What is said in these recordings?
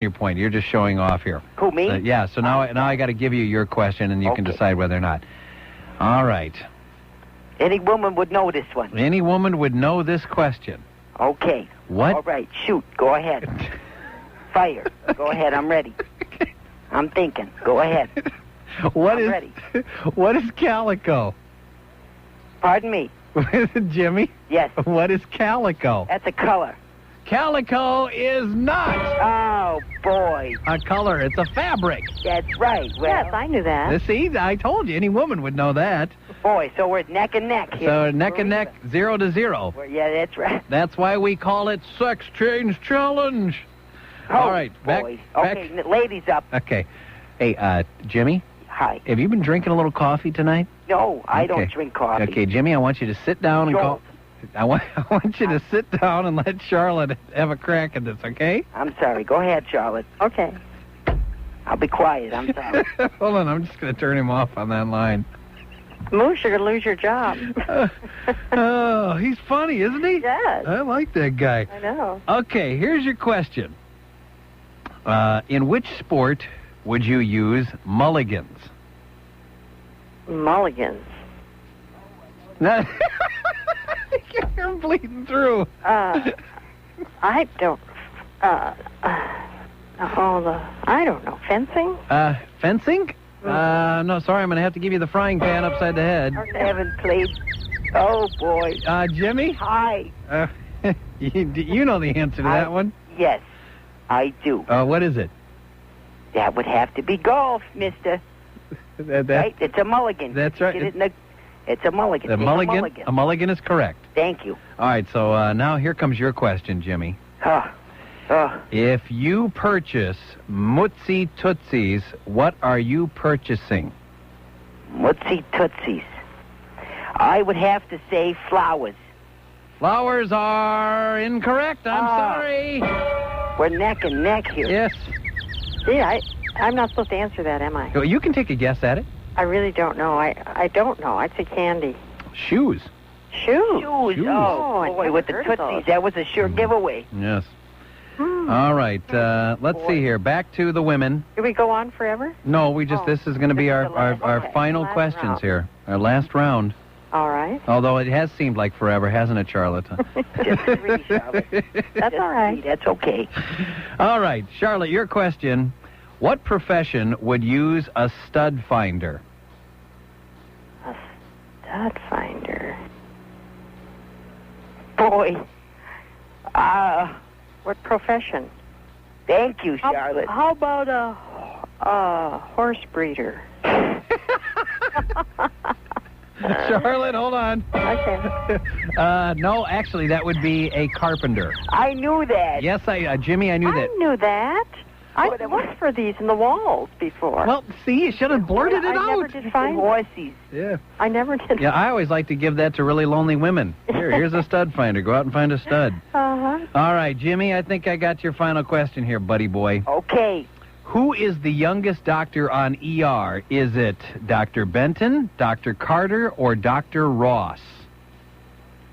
your point. You're just showing off here. Who, me? Yeah, so now I got to give you your question, and you can decide whether or not. All right. Any woman would know this one. Any woman would know this question. Okay. What? All right, shoot. Go ahead. Fire. Go ahead, I'm ready. I'm thinking. Go ahead. I'm ready. What is calico? Pardon me? Jimmy? Yes. What is calico? That's a color. Calico is not Oh, boy. a color. It's a fabric. That's right. Well, Yes, I knew that. See, I told you, any woman would know that. boy, so we're neck and neck here. So neck and neck, 0-0. Well, yeah, that's right. That's why we call it Sex Change Challenge. Oh, All right, back. boy. Okay, ladies up. Okay. Hey, Jimmy, Hi. have you been drinking a little coffee tonight? No, I don't drink coffee. Okay, Jimmy, I want you to sit down and call. I want you to sit down and let Charlotte have a crack at this, okay? I'm sorry. Go ahead, Charlotte. Okay. I'll be quiet. I'm sorry. Hold on, I'm just going to turn him off on that line. Moose, you're going to lose your job. Oh, he's funny, isn't he? Yes. I like that guy. I know. Okay, here's your question. In which sport would you use mulligans? Mulligans. You're bleeding through. I don't. I don't know. Fencing? Fencing? No, sorry, I'm going to have to give you the frying pan upside the head. Haven't played. Oh, boy. Jimmy? Hi. You know the answer to that one? Yes, I do. What is it? That would have to be golf, mister. Right? It's a mulligan. That's right. It's a mulligan. A mulligan is correct. Thank you. All right, so now here comes your question, Jimmy. If you purchase Mootsie Tootsies, what are you purchasing? Mootsie Tootsies. I would have to say flowers. Flowers are incorrect. I'm sorry. We're neck and neck here. Yes. Yeah, I'm not supposed to answer that, am I? Well, you can take a guess at it. I really don't know. I don't know. I'd say candy. Shoes. Shoes? Shoes. Oh, boy, with the Tootsies, that was a sure giveaway. Yes. All right, let's see here. Back to the women. Do we go on forever? No, this is going to be our final questions round. here. Our last round. All right. Although it has seemed like forever, hasn't it, Charlotte? Just 3, Charlotte. That's all right. That's okay. All right, Charlotte, your question. What profession would use a stud finder? A stud finder. Boy. What profession? Thank you, Charlotte. How about a horse breeder? Charlotte, hold on. Okay. No, actually, that would be a carpenter. I knew that. Yes, Jimmy, I knew that. I knew that. I looked for these in the walls before. Well, see, you should have blurted it out. I never did find horses. Yeah. I never did. Yeah, I always like to give that to really lonely women. Here's a stud finder. Go out and find a stud. Uh-huh. All right, Jimmy, I think I got your final question here, buddy boy. Okay. Who is the youngest doctor on ER? Is it Dr. Benton, Dr. Carter, or Dr. Ross?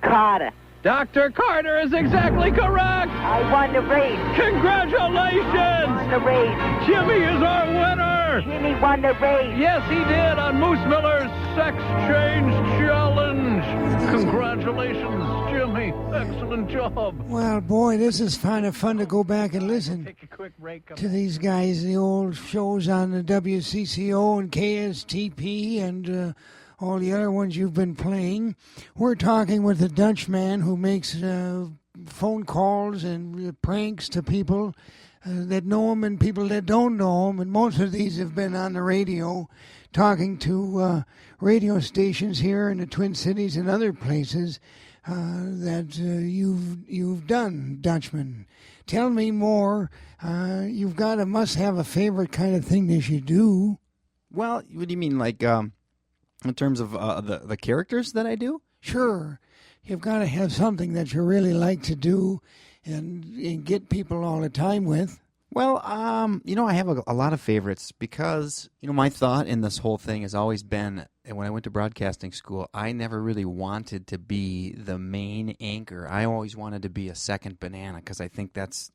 Carter. Dr. Carter is exactly correct! I won the race. Congratulations! Won the race. Jimmy is our winner! Jimmy won the race. Yes, he did on Moose Miller's Sex Change Challenge. Congratulations, Jimmy. Excellent job. Well, boy, this is kind of fun to go back and listen Take a quick break. to these guys, the old shows on the WCCO and KSTP and all the other ones you've been playing. We're talking with the Dutchman who makes phone calls and pranks to people that know him and people that don't know him. And most of these have been on the radio, talking to radio stations here in the Twin Cities and other places that you've done, Dutchman. Tell me more. You've got to must have a favorite kind of thing that you do. Well, what do you mean, like in terms of the characters that I do? Sure. You've got to have something that you really like to do and get people all the time with. Well, I have a lot of favorites because, my thought in this whole thing has always been, when I went to broadcasting school, I never really wanted to be the main anchor. I always wanted to be a second banana because I think that's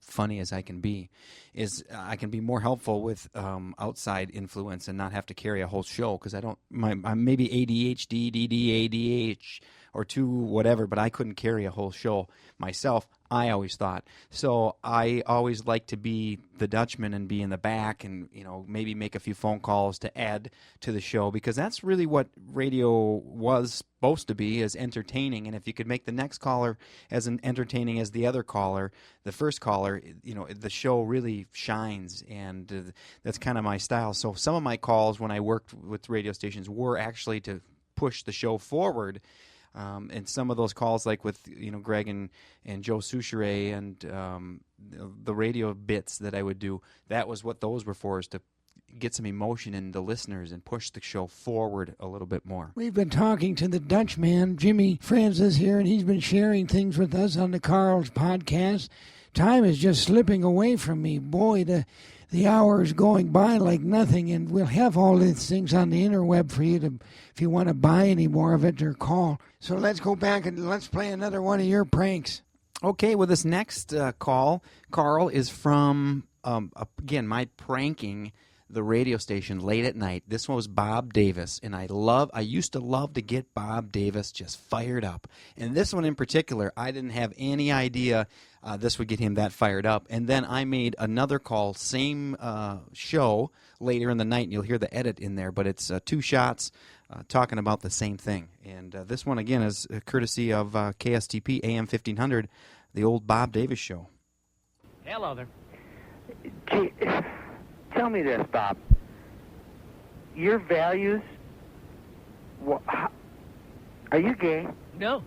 funny as I can be, is I can be more helpful with outside influence and not have to carry a whole show because I'm maybe ADHD, DD, ADH, or 2 whatever, but I couldn't carry a whole show myself, I always thought. So I always like to be the Dutchman and be in the back and, maybe make a few phone calls to add to the show, because that's really what radio was supposed to be, is entertaining. And if you could make the next caller as entertaining as the other caller, the first caller, the show really shines, and that's kind of my style. So some of my calls when I worked with radio stations were actually to push the show forward. And some of those calls, like with Greg and Joe Souchere and the radio bits that I would do, that was what those were for, is to get some emotion in the listeners and push the show forward a little bit more. We've been talking to the Dutchman, Jimmy Francis here, and he's been sharing things with us on the Carl's podcast. Time is just slipping away from me. Boy, the hour is going by like nothing, and we'll have all these things on the interweb for you to, if you want to buy any more of it or call. So let's go back and let's play another one of your pranks. Okay, well, this next call, Carl, is from, again, my pranking the radio station late at night. This one was Bob Davis, and I used to love to get Bob Davis just fired up. And this one in particular, I didn't have any idea this would get him that fired up. And then I made another call, same show, later in the night, and you'll hear the edit in there, but it's 2 shots talking about the same thing. And this one, again, is courtesy of KSTP AM 1500, the old Bob Davis show. Hello there. Gee, tell me this, Bob. Your values, are you gay? No,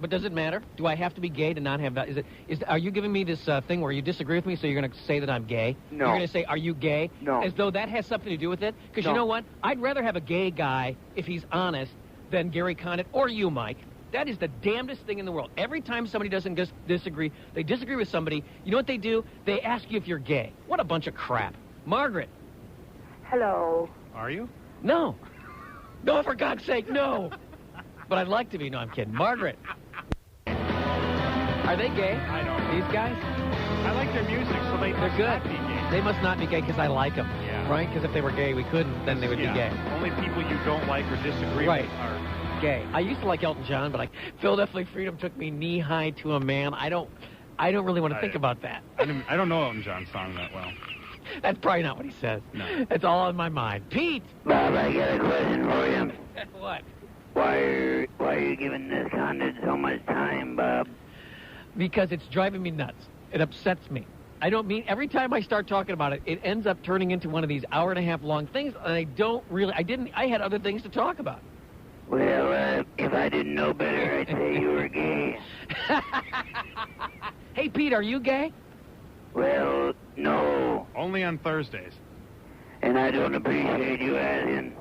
but does it matter? Do I have to be gay to not have that? Are you giving me this thing where you disagree with me, so you're going to say that I'm gay? No. You're going to say, are you gay? No. As though that has something to do with it? Because No. you know what? I'd rather have a gay guy, if he's honest, than Gary Condit or you, Mike. That is the damnedest thing in the world. Every time somebody doesn't disagree, they disagree with somebody, you know what they do? They ask you if you're gay. What a bunch of crap. Margaret. Hello. Are you? No. No, for God's sake, no. But I'd like to be. No, I'm kidding. Margaret. Are they gay? I don't know. These guys? I like their music, so they're good. Not be gay. They must not be gay because I like them. Yeah. Right? Because if they were gay, we couldn't. Then they would be gay. Only people you don't like or disagree Right. with are Gay. I used to like Elton John, but Philadelphia Freedom took me knee-high to a man. I don't really want to think about that. I don't know Elton John's song that well. That's probably not what he says. No. It's all in my mind. Pete! Bob, I got a question for you. What? Why are you giving this Condit so much time, Bob? Because it's driving me nuts. It upsets me. I don't mean, every time I start talking about it, it ends up turning into one of these hour-and-a-half long things, and I had other things to talk about. Well, if I didn't know better, I'd say you were gay. Hey, Pete, are you gay? Well, no. Only on Thursdays. And I don't appreciate you asking.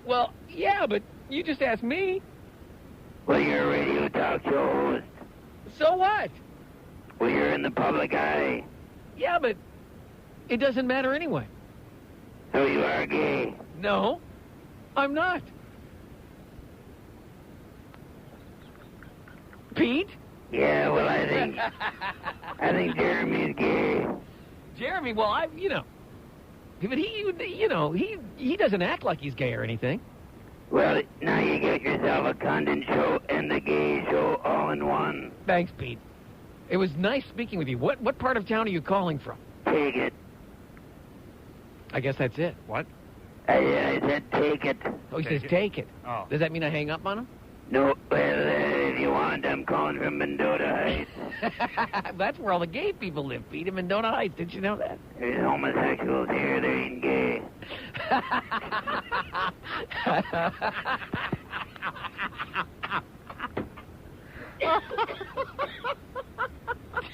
Well, yeah, but you just asked me. Well, you're a radio talk show host. So what? Well, you're in the public eye. Yeah, but it doesn't matter anyway. So you are gay. No, I'm not. Pete? Yeah, well, I think Jeremy's gay. Jeremy, well, but he doesn't act like he's gay or anything. Well, now you get yourself a Condon show and the gay show all in one. Thanks, Pete. It was nice speaking with you. What part of town are you calling from? Take it. I guess that's it. What? I said take it. Oh, he says take it. Oh. Does that mean I hang up on him? No, well, if you want, I'm calling from Mendota Heights. That's where all the gay people live, Pete, in Mendota Heights. Did you know that? There's homosexuals here, they ain't gay.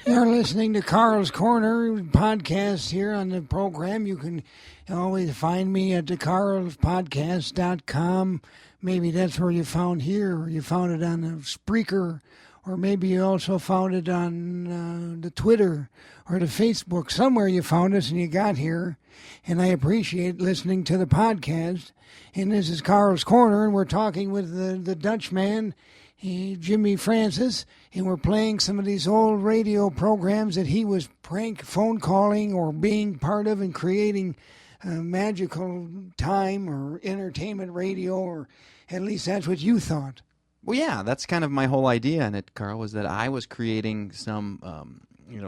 You're listening to Carl's Corner podcast here on the program. You can always find me at thecarlspodcast.com. Maybe that's where you found here, or you found it on the Spreaker, or maybe you also found it on the Twitter or the Facebook. Somewhere you found us and you got here, and I appreciate listening to the podcast. And this is Carl's Corner, and we're talking with the Dutchman, Jimmy Francis, and we're playing some of these old radio programs that he was prank phone calling or being part of and creating magical time or entertainment radio, or at least that's what you thought. Well, yeah, that's kind of my whole idea in it, Carl, was that I was creating some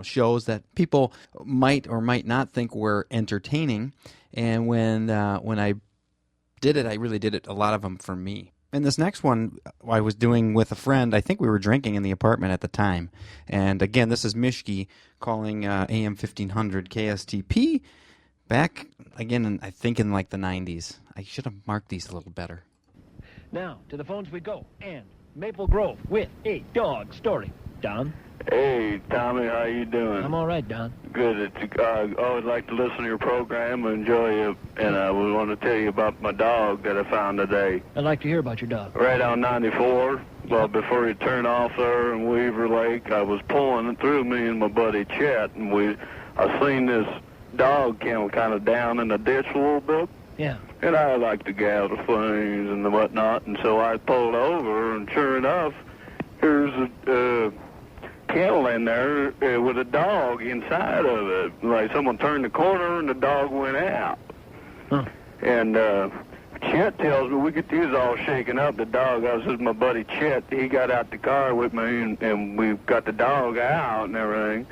shows that people might or might not think were entertaining. And when I did it, I really did it, a lot of them for me. And this next one I was doing with a friend. I think we were drinking in the apartment at the time. And again, this is Mishki calling AM 1500 KSTP back, again, I think in like the 90s. I should have marked these a little better. Now, to the phones we go. And Maple Grove with a dog story. Don? Hey, Tommy, how you doing? I'm all right, Don. Good. I always like to listen to your program and enjoy you, and I want to tell you about my dog that I found today. I'd like to hear about your dog. Right on 94, well, before you turn off there in Weaver Lake, I was pulling through, me and my buddy Chet, and I seen this dog kennel kind of down in the ditch a little bit. Yeah. And I like to gather things and whatnot, and so I pulled over, and sure enough, here's a kennel in there with a dog inside of it. Like someone turned the corner and the dog went out. Huh. And Chet tells me, we get these all shaken up. The dog, I was with my buddy Chet, he got out the car with me, and we got the dog out and everything.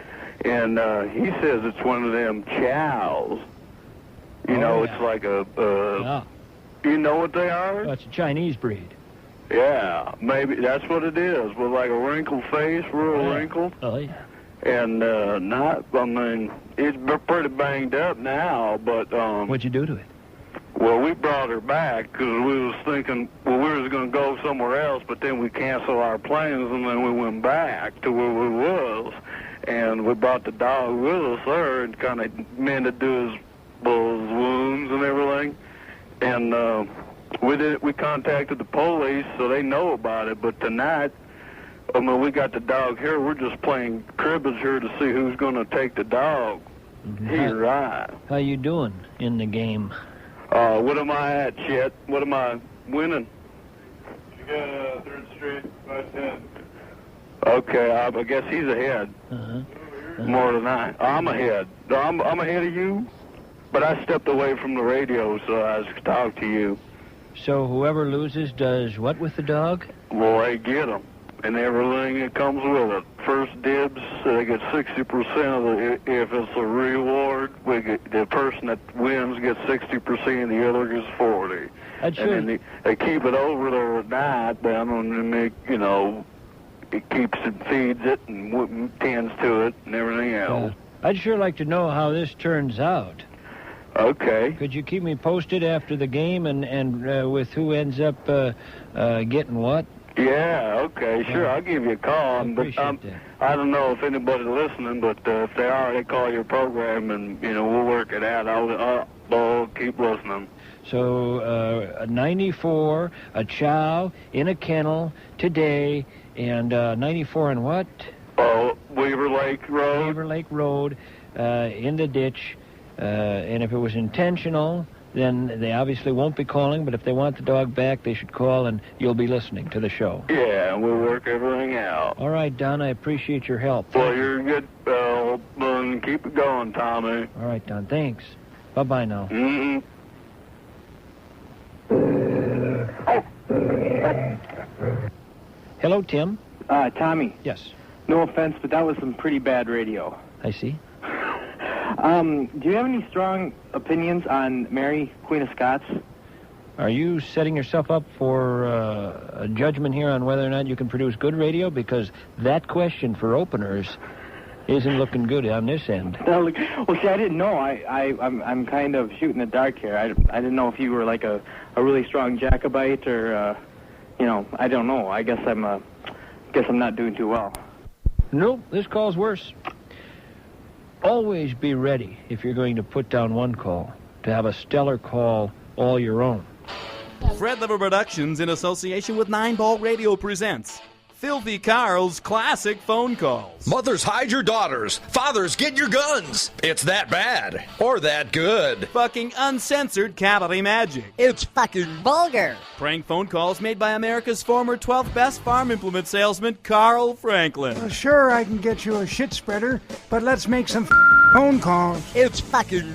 And he says it's one of them chows. You know, yeah. It's like a, Yeah. You know what they are? Well, it's a Chinese breed. Yeah, maybe that's what it is, with like a wrinkled face, real wrinkled. Oh, yeah. And it's pretty banged up now, but... What'd you do to it? Well, we brought her back because we was thinking, we was going to go somewhere else, but then we canceled our plans, and then we went back to where we was. And we brought the dog with us there and kind of mended to his wounds and everything. And we contacted the police, so they know about it. But tonight, we got the dog here. We're just playing cribbage here to see who's going to take the dog. Mm-hmm. He's right. How you doing in the game? What am I at, Chet? What am I winning? You got 3rd Street, 510. Okay, I guess he's ahead. More than I. I'm ahead. I'm ahead of you, but I stepped away from the radio so I could talk to you. So whoever loses does what with the dog? Well, they get them, and everything that comes with it. First dibs, they get 60% of it. If it's a reward, the person that wins gets 60%, the other gets 40%. And then they keep it over there at night, down on the make, it keeps and feeds it and tends to it and everything else. I'd sure like to know how this turns out. Okay. Could you keep me posted after the game and with who ends up getting what? Yeah, okay, sure. I'll give you a call. But I don't know if anybody's listening, but if they are, they call your program and, we'll work it out. I'll keep listening. So, 94, a chow in a kennel today, and 94 and what? Weaver Lake Road. Weaver Lake Road, in the ditch. And if it was intentional, then they obviously won't be calling, but if they want the dog back, they should call, and you'll be listening to the show. Yeah, and we'll work everything out. All right, Don, I appreciate your help. Well, you're good. Keep it going, Tommy. All right, Don, thanks. Bye-bye now. Mm-hmm. Hello, Tim. Tommy. Yes. No offense, but that was some pretty bad radio. I see. Do you have any strong opinions on Mary, Queen of Scots? Are you setting yourself up for a judgment here on whether or not you can produce good radio? Because that question for openers isn't looking good on this end. Well, see, I didn't know. I'm kind of shooting the dark here. I didn't know if you were like a really strong Jacobite or, I don't know. I guess I'm not doing too well. Nope, this call's worse. Always be ready, if you're going to put down one call, to have a stellar call all your own. Fred Lever Productions, in association with 9 Ball Radio, presents Filthy Carl's classic phone calls. Mothers, hide your daughters. Fathers, get your guns. It's that bad. Or that good. Fucking uncensored cavalry magic. It's fucking vulgar. Prank phone calls made by America's former 12th best farm implement salesman, Carl Franklin. Well, sure, I can get you a shit spreader, but let's make some phone calls. It's fucking